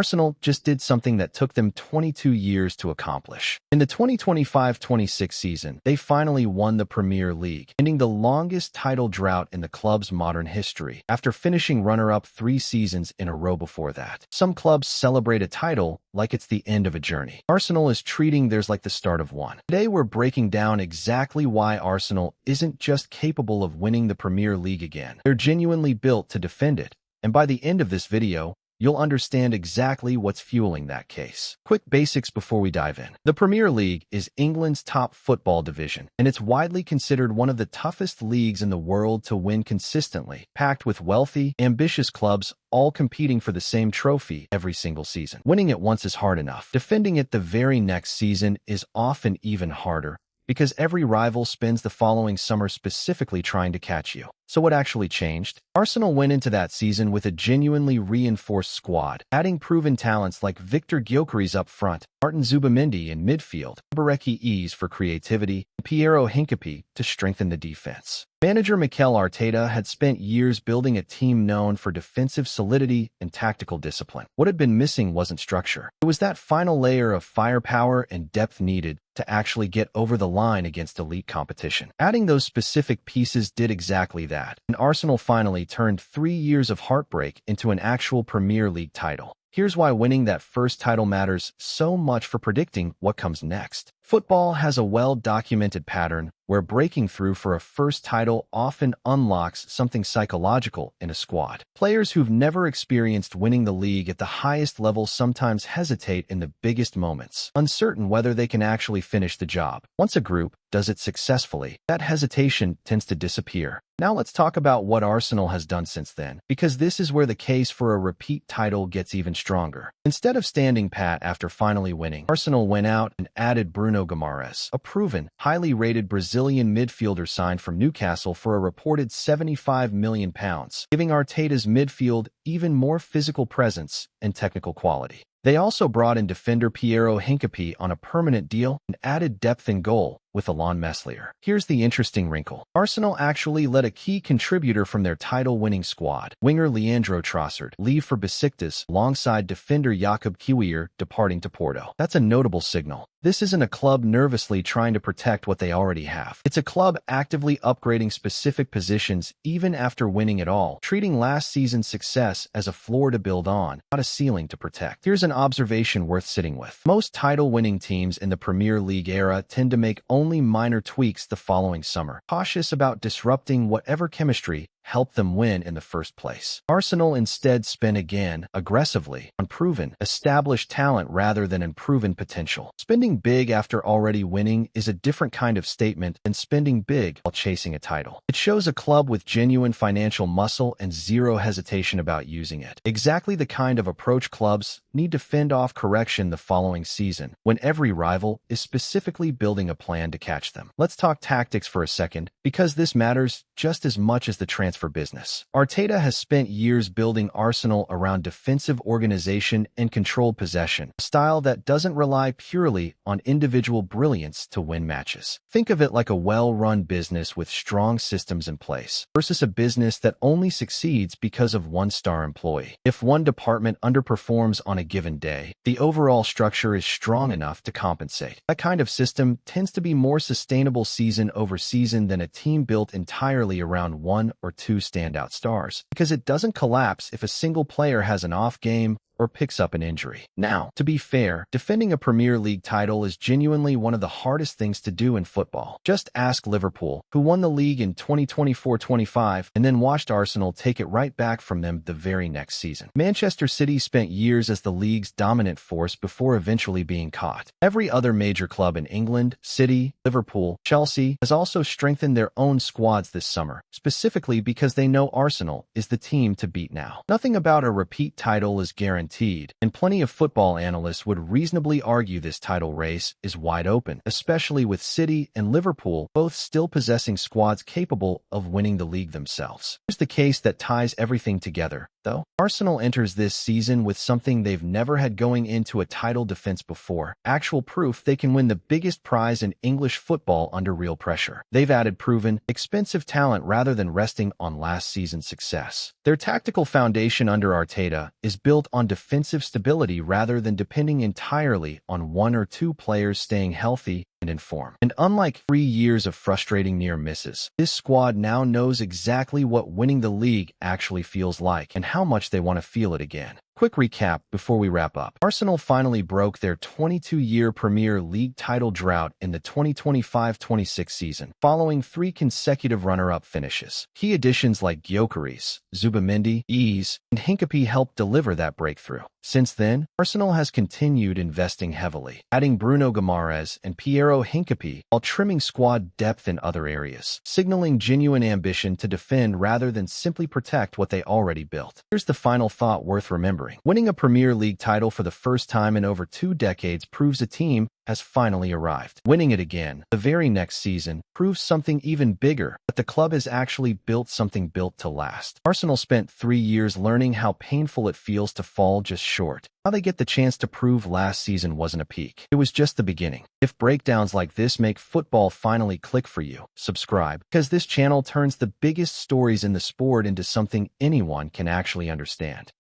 Arsenal just did something that took them 22 years to accomplish. In the 2025-26 season, they finally won the Premier League, ending the longest title drought in the club's modern history, after finishing runner-up 3 seasons in a row before that. Some clubs celebrate a title like it's the end of a journey. Arsenal is treating theirs like the start of one. Today we're breaking down exactly why Arsenal isn't just capable of winning the Premier League again. They're genuinely built to defend it, and by the end of this video, you'll understand exactly what's fueling that case. Quick basics before we dive in. The Premier League is England's top football division, and it's widely considered one of the toughest leagues in the world to win consistently, packed with wealthy, ambitious clubs all competing for the same trophy every single season. Winning it once is hard enough. Defending it the very next season is often even harder, because every rival spends the following summer specifically trying to catch you. So what actually changed? Arsenal went into that season with a genuinely reinforced squad, adding proven talents like Victor Gyökeres up front, Martin Zubimendi in midfield, Bareki Ease for creativity, and Piero Hincapié to strengthen the defense. Manager Mikel Arteta had spent years building a team known for defensive solidity and tactical discipline. What had been missing wasn't structure. It was that final layer of firepower and depth needed to actually get over the line against elite competition. Adding those specific pieces did exactly that, and Arsenal finally turned 3 years of heartbreak into an actual Premier League title. Here's why winning that first title matters so much for predicting what comes next. Football has a well-documented pattern where breaking through for a first title often unlocks something psychological in a squad. Players who've never experienced winning the league at the highest level sometimes hesitate in the biggest moments, uncertain whether they can actually finish the job. Once a group does it successfully, that hesitation tends to disappear. Now let's talk about what Arsenal has done since then, because this is where the case for a repeat title gets even stronger. Instead of standing pat after finally winning, Arsenal went out and added Bruno Guimaraes, a proven, highly rated Brazilian midfielder signed from Newcastle for a reported £75 million, giving Arteta's midfield even more physical presence and technical quality. They also brought in defender Piero Hincapié on a permanent deal and added depth in goal with Alon Meslier. Here's the interesting wrinkle. Arsenal actually let a key contributor from their title-winning squad, winger Leandro Trossard, leave for Besiktas alongside defender Jakub Kiwior departing to Porto. That's a notable signal. This isn't a club nervously trying to protect what they already have. It's a club actively upgrading specific positions even after winning it all, treating last season's success as a floor to build on, not a ceiling to protect. Here's an observation worth sitting with. Most title-winning teams in the Premier League era tend to make only minor tweaks the following summer, cautious about disrupting whatever chemistry helped them win in the first place. Arsenal instead spent again, aggressively, on proven, established talent rather than unproven potential. Spending big after already winning is a different kind of statement than spending big while chasing a title. It shows a club with genuine financial muscle and zero hesitation about using it. Exactly the kind of approach clubs need to fend off correction the following season, when every rival is specifically building a plan to catch them. Let's talk tactics for a second, because this matters just as much as the transfer business. Arteta has spent years building Arsenal around defensive organization and controlled possession, a style that doesn't rely purely on individual brilliance to win matches. Think of it like a well-run business with strong systems in place, versus a business that only succeeds because of one star employee. If one department underperforms on a given day, the overall structure is strong enough to compensate. That kind of system tends to be more sustainable season over season than a team built entirely around one or two standout stars, because it doesn't collapse if a single player has an off game or picks up an injury. Now, to be fair, defending a Premier League title is genuinely one of the hardest things to do in football. Just ask Liverpool, who won the league in 2024-25 and then watched Arsenal take it right back from them the very next season. Manchester City spent years as the league's dominant force before eventually being caught. Every other major club in England, City, Liverpool, Chelsea, has also strengthened their own squads this summer, specifically because they know Arsenal is the team to beat now. Nothing about a repeat title is guaranteed, and plenty of football analysts would reasonably argue this title race is wide open, especially with City and Liverpool both still possessing squads capable of winning the league themselves. Here's the case that ties everything together, though. Arsenal enters this season with something they've never had going into a title defense before: actual proof they can win the biggest prize in English football under real pressure. They've added proven, expensive talent rather than resting on last season's success. Their tactical foundation under Arteta is built on defensive stability rather than depending entirely on one or two players staying healthy and in form. And unlike 3 years of frustrating near misses, this squad now knows exactly what winning the league actually feels like and how much they want to feel it again. Quick recap before we wrap up. Arsenal finally broke their 22-year Premier League title drought in the 2025-26 season, following 3 consecutive runner-up finishes. Key additions like Gyökeres, Zubimendi, and Hincapie helped deliver that breakthrough. Since then, Arsenal has continued investing heavily, adding Bruno Guimaraes and Piero Hincapie while trimming squad depth in other areas, signaling genuine ambition to defend rather than simply protect what they already built. Here's the final thought worth remembering. Winning a Premier League title for the first time in over 2 decades proves a team has finally arrived. Winning it again, the very next season, proves something even bigger, that the club has actually built something built to last. Arsenal spent 3 years learning how painful it feels to fall just short. Now they get the chance to prove last season wasn't a peak. It was just the beginning. If breakdowns like this make football finally click for you, subscribe, because this channel turns the biggest stories in the sport into something anyone can actually understand.